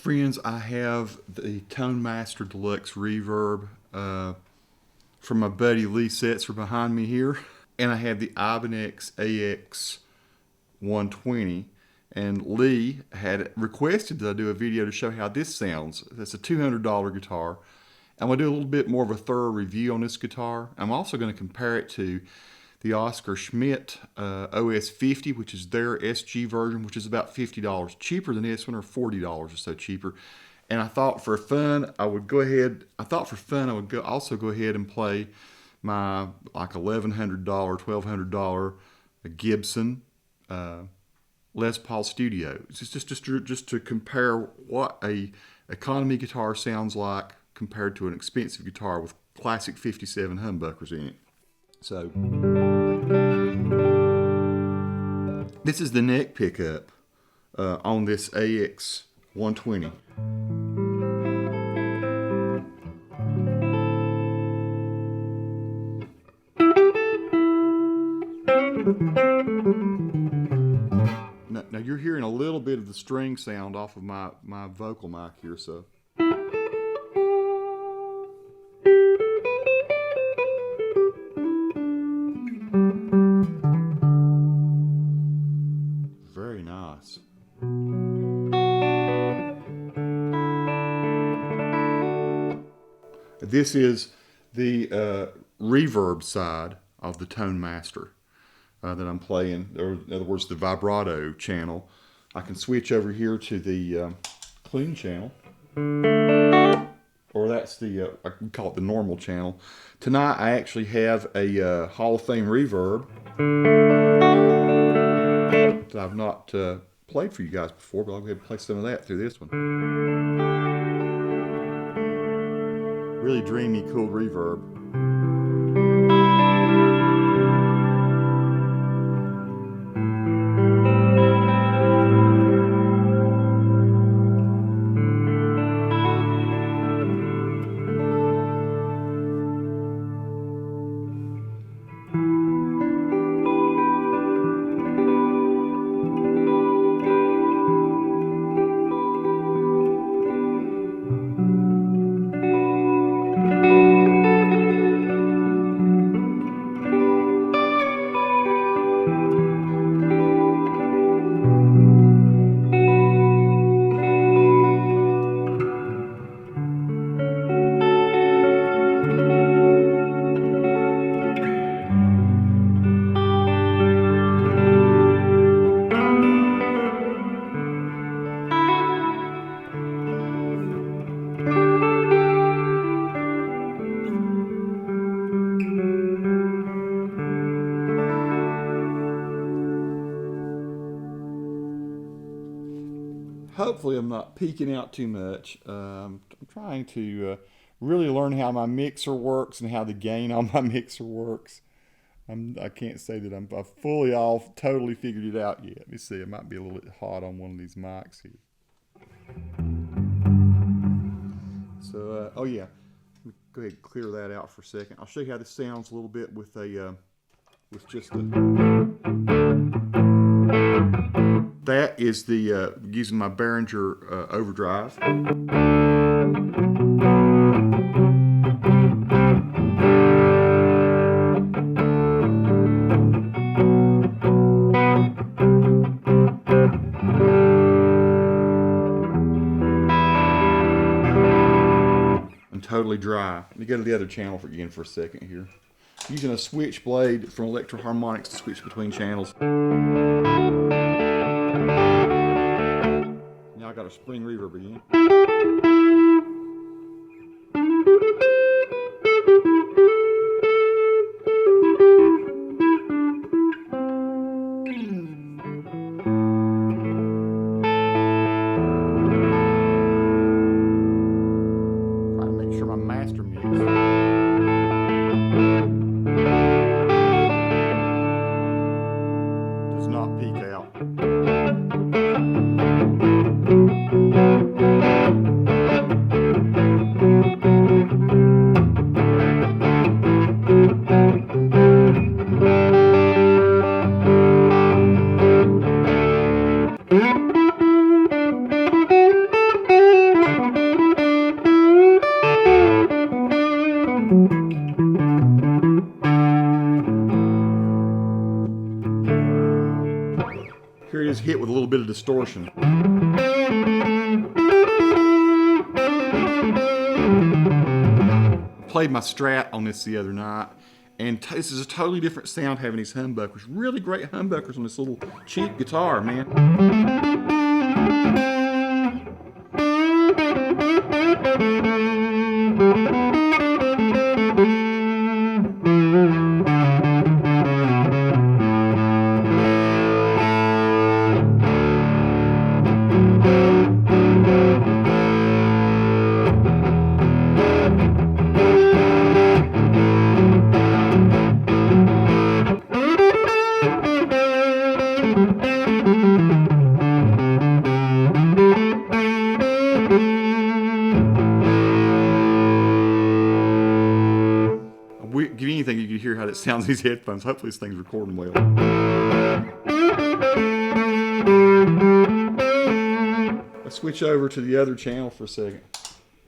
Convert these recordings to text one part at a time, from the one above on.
Friends, I have the Tone Master Deluxe Reverb from my buddy Lee Setzer behind me here. And I have the Ibanez AX120. And Lee had requested that I do a video to show how this sounds. That's a $200 guitar. I'm going to do a little bit more of a thorough review on this guitar. I'm also going to compare it to the Oscar Schmidt OS50, which is their SG version, which is about $50 cheaper than this one, or $40 or so cheaper. And I thought for fun, I would also go ahead and play my like $1,100, $1,200 Gibson Les Paul Studio. It's just to compare what a economy guitar sounds like compared to an expensive guitar with classic 57 humbuckers in it. So this is the neck pickup on this AX120. Now you're hearing a little bit of the string sound off of my vocal mic here, so. Very nice. This is the reverb side of the Tone Master that I'm playing, or in other words, the vibrato channel. I can switch over here to the clean channel, or that's the, I can call it the normal channel. Tonight I actually have a Hall of Fame reverb that I've not played for you guys before, but I'll go ahead and play some of that through this one. Really dreamy, cool reverb. Hopefully I'm not peeking out too much. I'm trying to really learn how my mixer works and how the gain on my mixer works. I can't say that I'm fully totally figured it out yet. Let me see, it might be a little bit hot on one of these mics here. So, oh yeah, let me go ahead and clear that out for a second. I'll show you how this sounds a little bit with just the... That is the using my Behringer overdrive. And totally dry. Let me go to the other channel again for a second here. Using a switchblade from Electro Harmonics to switch between channels. Now I got a spring reverb again. Trying to make sure my master mix does not peak out. distortion. Played my Strat on this the other night, and this is a totally different sound having these humbuckers. Really great humbuckers on this little cheap guitar, man. Give anything you can hear how that sounds in these headphones. Hopefully this thing's recording well. Let's switch over to the other channel for a second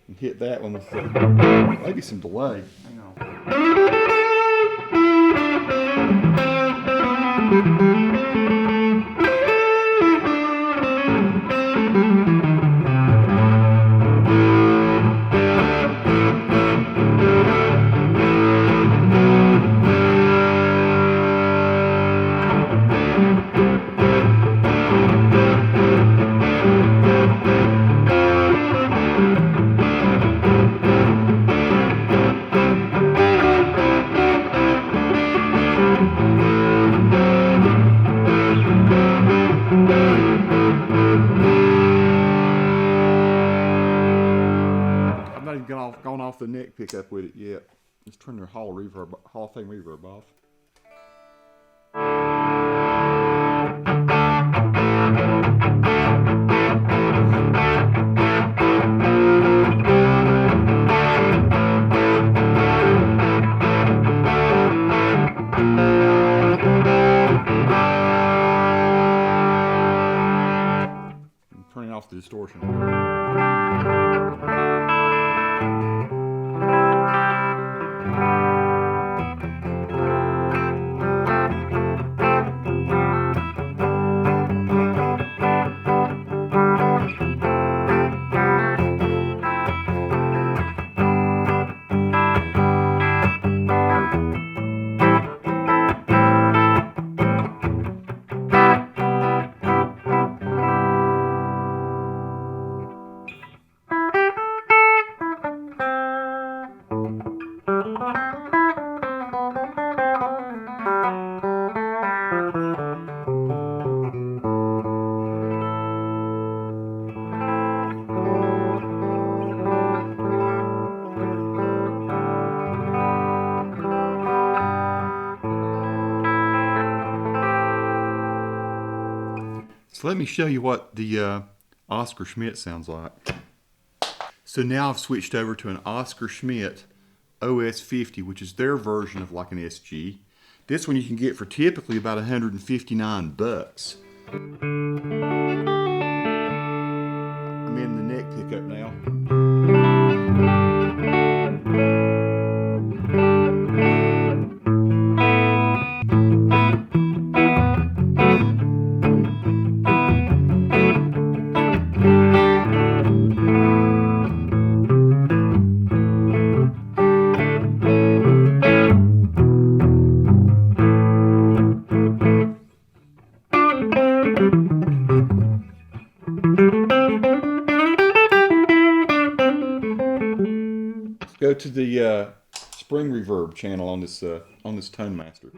and hit that one with maybe some delay. Hang on. Gone off the neck pickup with it yet. Let's turn their Hall of Fame reverb off. I'm turning off the distortion. So let me show you what the Oscar Schmidt sounds like. So now I've switched over to an Oscar Schmidt OS50, which is their version of like an SG. This one you can get for typically about 159 bucks. I'm in the neck pickup now. Go to the spring reverb channel on this Tone Master.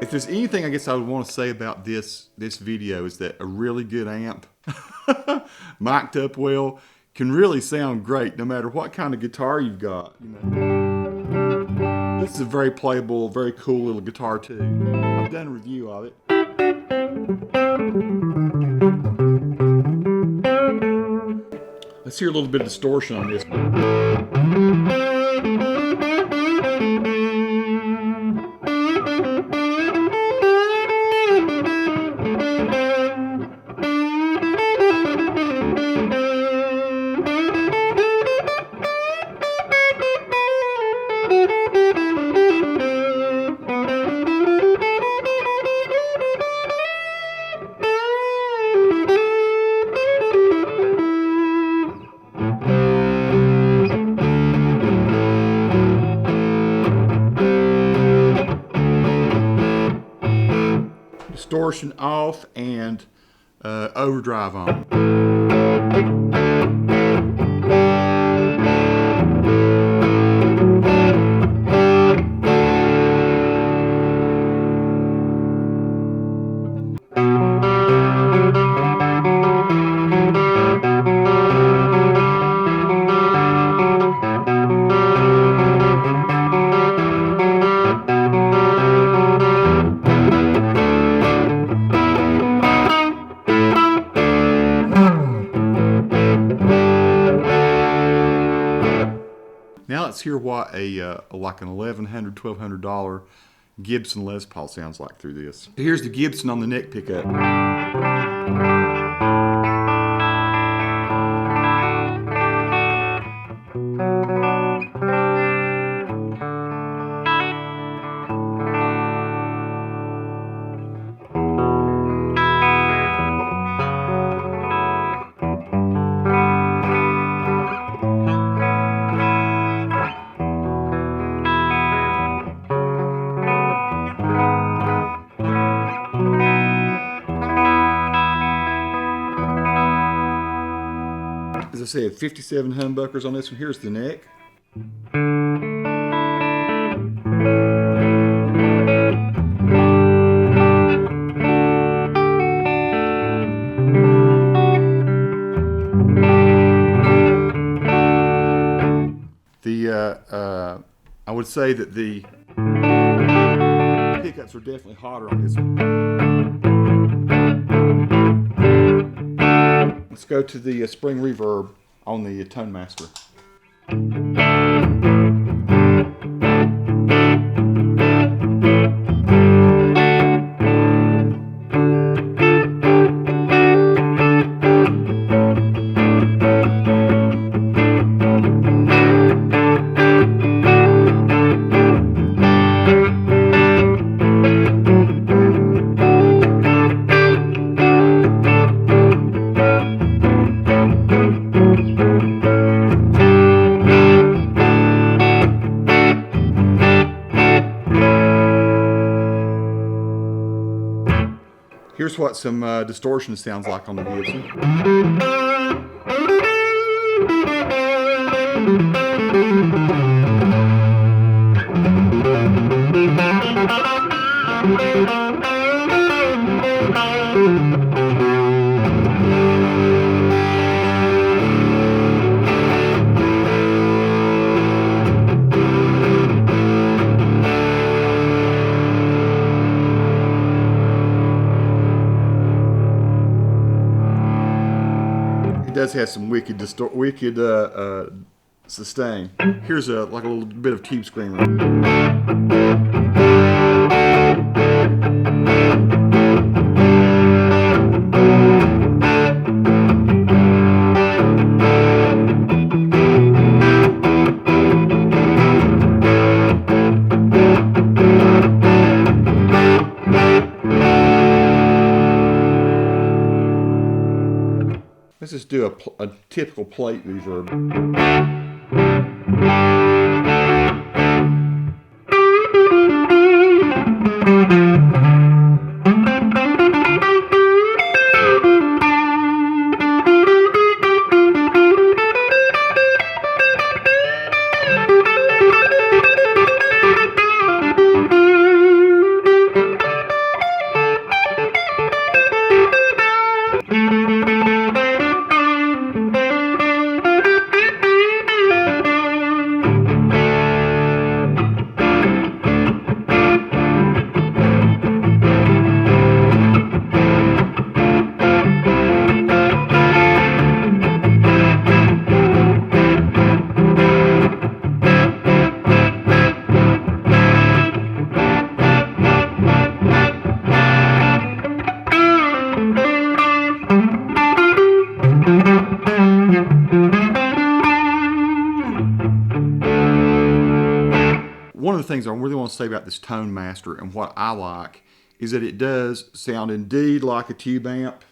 If there's anything I guess I would want to say about this video is that a really good amp, mic'd up well, can really sound great no matter what kind of guitar you've got. You know. This is a very playable, very cool little guitar too. I've done a review of it. Let's hear a little bit of distortion on this one. distortion off and overdrive on. Now let's hear what like an $1,100, $1,200 Gibson Les Paul sounds like through this. Here's the Gibson on the neck pickup. As I said, 57 humbuckers on this one. Here's the neck. I would say that the pickups are definitely hotter on this one. Let's go to the spring reverb on the Tone Master. Here's what some distortion sounds like on the Gibson. It does have some wicked sustain. Here's like a little bit of tube screamer. Let's just do a typical plate reverb. One of the things I really want to say about this Tone Master and what I like is that it does sound indeed like a tube amp.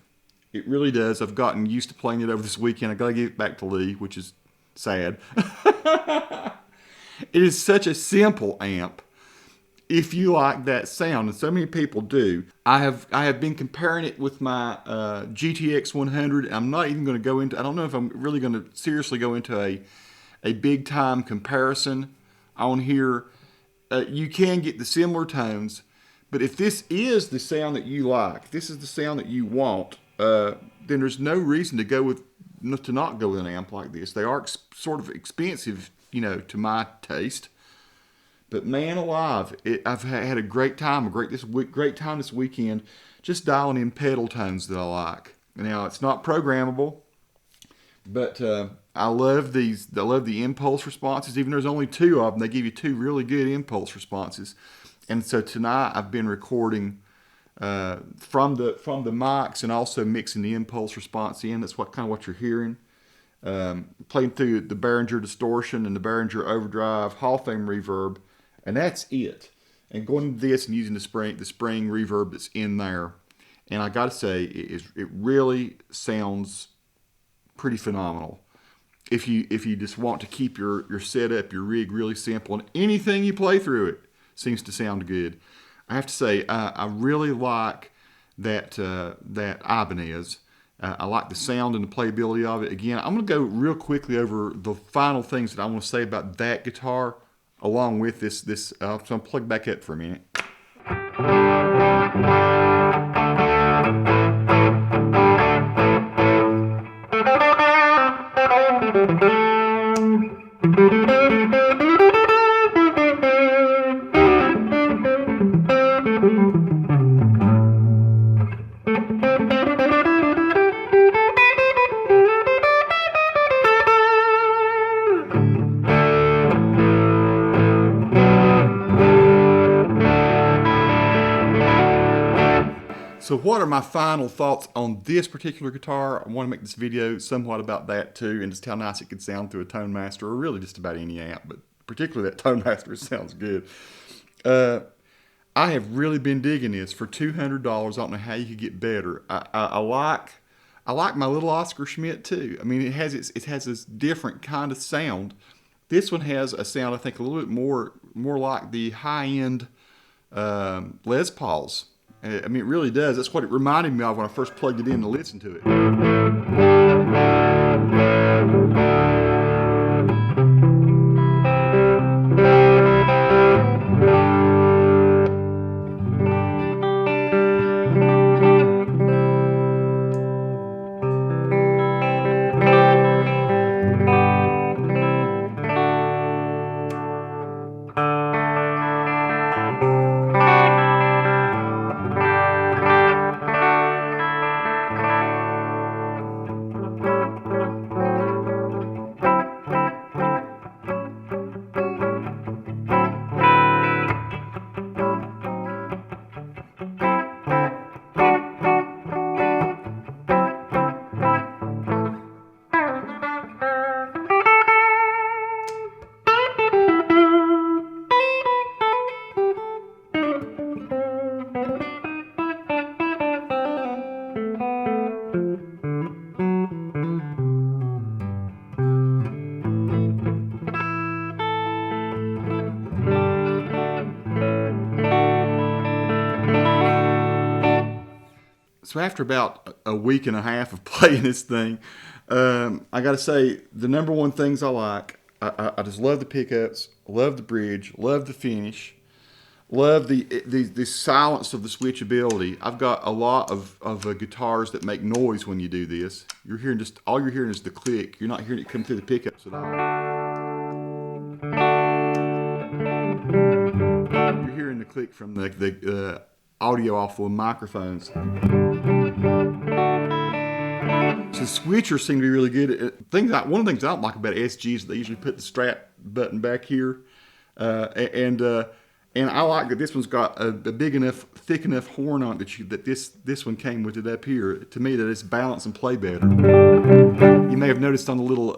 It really does. I've gotten used to playing it over this weekend. I got to give it back to Lee, which is sad. It is such a simple amp. if you like that sound, and so many people do. I have been comparing it with my GTX 100. I'm not even going to go into, I don't know if I'm really going to seriously go into a big time comparison on here. You can get the similar tones, but if this is the sound that you like, if this is the sound that you want, then there's no reason to not go with an amp like this. They are sort of expensive, you know, to my taste. But man alive, I've had a great time, great time this weekend, just dialing in pedal tones that I like. Now it's not programmable, but I love these. I love the impulse responses. Even though there's only 2 of them, they give you 2 really good impulse responses. And so tonight I've been recording from the mics and also mixing the impulse response in. That's kind of what you're hearing. Playing through the Behringer distortion and the Behringer overdrive Hall of Fame reverb. And that's it. And going into this and using the spring reverb that's in there. And I got to say, it really sounds pretty phenomenal. If you just want to keep your setup, your rig really simple, and anything you play through it seems to sound good. I have to say, I really like that Ibanez. I like the sound and the playability of it. Again, I'm going to go real quickly over the final things that I want to say about that guitar, along with this. So I'm going to plug back up for a minute. So what are my final thoughts on this particular guitar? I want to make this video somewhat about that too, and just how nice it could sound through a Tone Master, or really just about any amp, but particularly that Tone Master sounds good. I have really been digging this for $200. I don't know how you could get better. I like my little Oscar Schmidt too. I mean, it has this different kind of sound. This one has a sound, I think, a little bit more like the high-end Les Pauls. I mean, it really does. That's what it reminded me of when I first plugged it in to listen to it. So after about a week and a half of playing this thing, I got to say, the number one things I like, I just love the pickups, love the bridge, love the finish, love the silence of the switchability. I've got a lot of guitars that make noise when you do this. All you're hearing is the click. You're not hearing it come through the pickups at all. You're hearing the click from the audio off of microphones. So the switchers seem to be really good. One of the things I don't like about SGs is they usually put the strap button back here, and I like that this one's got a big enough, thick enough horn on it that this one came with it up here. To me, that it's balance and play better. You may have noticed on the little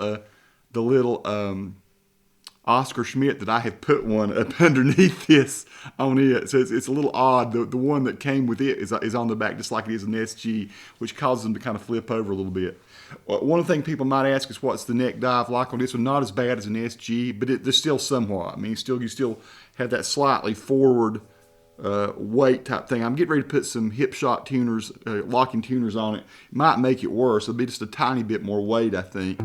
Oscar Schmidt that I have put one up underneath this on it. So it's a little odd. The one that came with it is on the back just like it is an SG, which causes them to kind of flip over a little bit. One of the things people might ask is what's the neck dive like on this one? Not as bad as an SG, but there's still somewhat. I mean, you still have that slightly forward weight type thing. I'm getting ready to put some hip shot tuners, locking tuners on it. Might make it worse. It'll be just a tiny bit more weight, I think.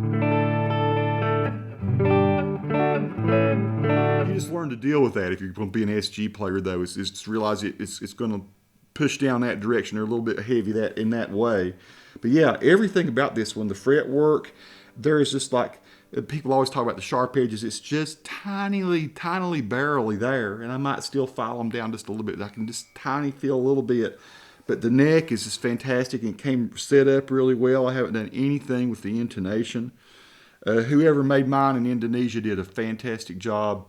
You just learn to deal with that if you're going to be an SG player, though. Is just realize it's going to push down that direction. They're a little bit heavy in that way. But yeah, everything about this one, the fretwork, there is just like, people always talk about the sharp edges. It's just tinily barely there, and I might still file them down just a little bit. I can just tiny feel a little bit. But the neck is just fantastic and came set up really well. I haven't done anything with the intonation. Whoever made mine in Indonesia did a fantastic job.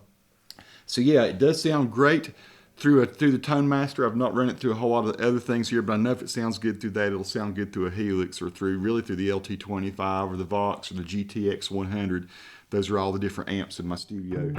So yeah, it does sound great through the Tone Master. I've not run it through a whole lot of the other things here, but I know if it sounds good through that, it'll sound good through a Helix or really through the LT25 or the Vox or the GTX100. Those are all the different amps in my studio.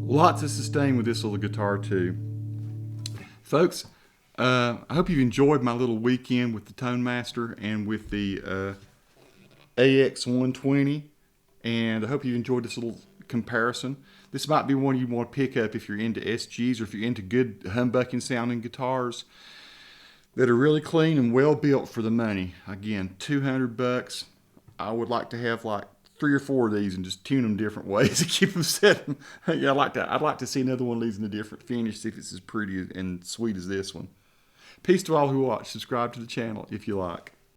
Lots of sustain with this little guitar too. Folks, I hope you've enjoyed my little weekend with the Tone Master and with the AX120, and I hope you enjoyed this little comparison. This might be one you want to pick up if you're into SGs or if you're into good humbucking sounding guitars that are really clean and well built for the money. Again, $200. I would like to have like 3 or 4 of these and just tune them different ways to keep them set. Yeah, I'd like to see another one of these in a different finish, see if it's as pretty and sweet as this one. Peace to all who watch. Subscribe to the channel if you like.